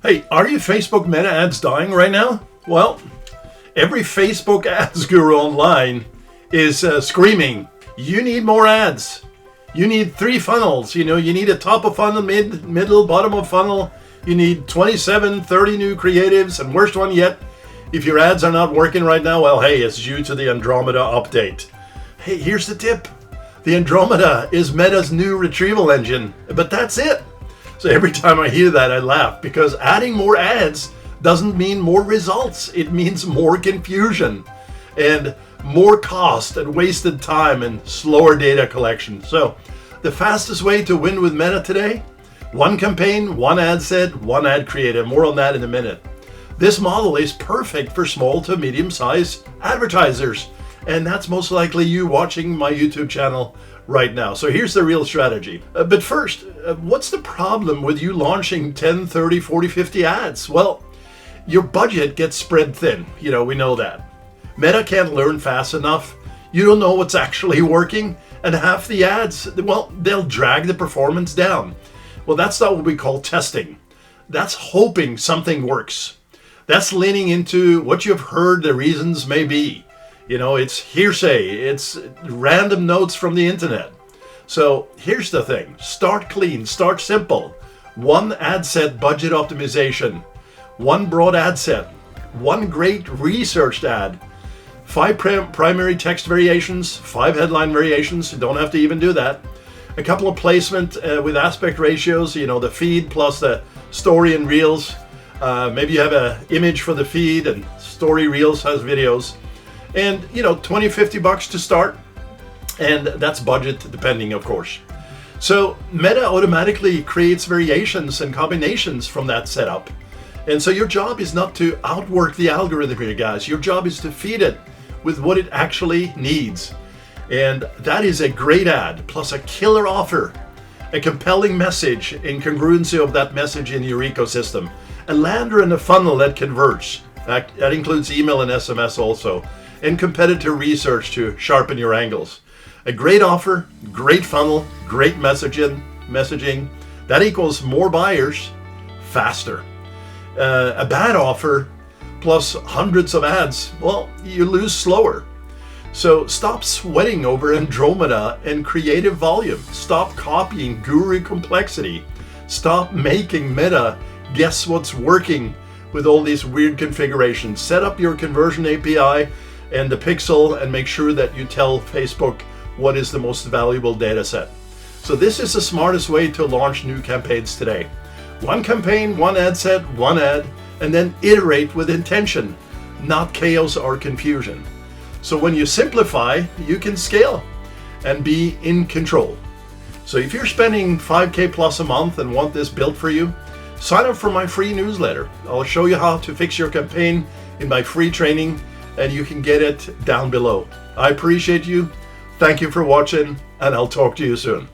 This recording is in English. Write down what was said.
Hey, are your Facebook Meta ads dying right now? Well, every Facebook ads guru online is screaming, you need more ads. You need 3 funnels. You need a top of funnel, middle, bottom of funnel. You need 27, 30 new creatives. And worst one yet, if your ads are not working right now, well, hey, it's due to the Andromeda update. Hey, here's the tip. The Andromeda is Meta's new retrieval engine, but that's it. So every time I hear that, I laugh because adding more ads doesn't mean more results. It means more confusion and more cost and wasted time and slower data collection. So the fastest way to win with Meta today, 1 campaign, 1 ad set, 1 ad creative. More on that in a minute. This model is perfect for small to medium-sized advertisers. And that's most likely you watching my YouTube channel right now. So here's the real strategy. But first, what's the problem with you launching 10, 30, 40, 50 ads? Well, your budget gets spread thin. We know that. Meta can't learn fast enough. You don't know what's actually working. And half the ads, well, they'll drag the performance down. Well, that's not what we call testing. That's hoping something works. That's leaning into what you've heard the reasons may be. It's hearsay. It's random notes from the internet. So here's the thing. Start clean. Start simple. 1 ad set budget optimization. 1 broad ad set. 1 great researched ad. 5 primary text variations. 5 headline variations. You don't have to even do that. A couple of placement with aspect ratios. The feed plus the story and reels. Maybe you have an image for the feed and story reels has videos. And, $20-50 to start. And that's budget depending, of course. So Meta automatically creates variations and combinations from that setup. And so your job is not to outwork the algorithm here, guys. Your job is to feed it with what it actually needs. And that is a great ad, plus a killer offer, a compelling message in congruency of that message in your ecosystem, a lander and a funnel that converts. That includes email and SMS also. And competitor research to sharpen your angles. A great offer, great funnel, great messaging. That equals more buyers faster. A bad offer plus hundreds of ads, well, you lose slower. So stop sweating over Andromeda and creative volume. Stop copying guru complexity. Stop making Meta guess what's working with all these weird configurations. Set up your conversion API and the pixel and make sure that you tell Facebook what is the most valuable data set. So this is the smartest way to launch new campaigns today. 1 campaign, 1 ad set, 1 ad, and then iterate with intention, not chaos or confusion. So when you simplify, you can scale and be in control. So if you're spending $5,000 plus a month and want this built for you, sign up for my free newsletter. I'll show you how to fix your campaign in my free training, and you can get it down below. I appreciate you. Thank you for watching, and I'll talk to you soon.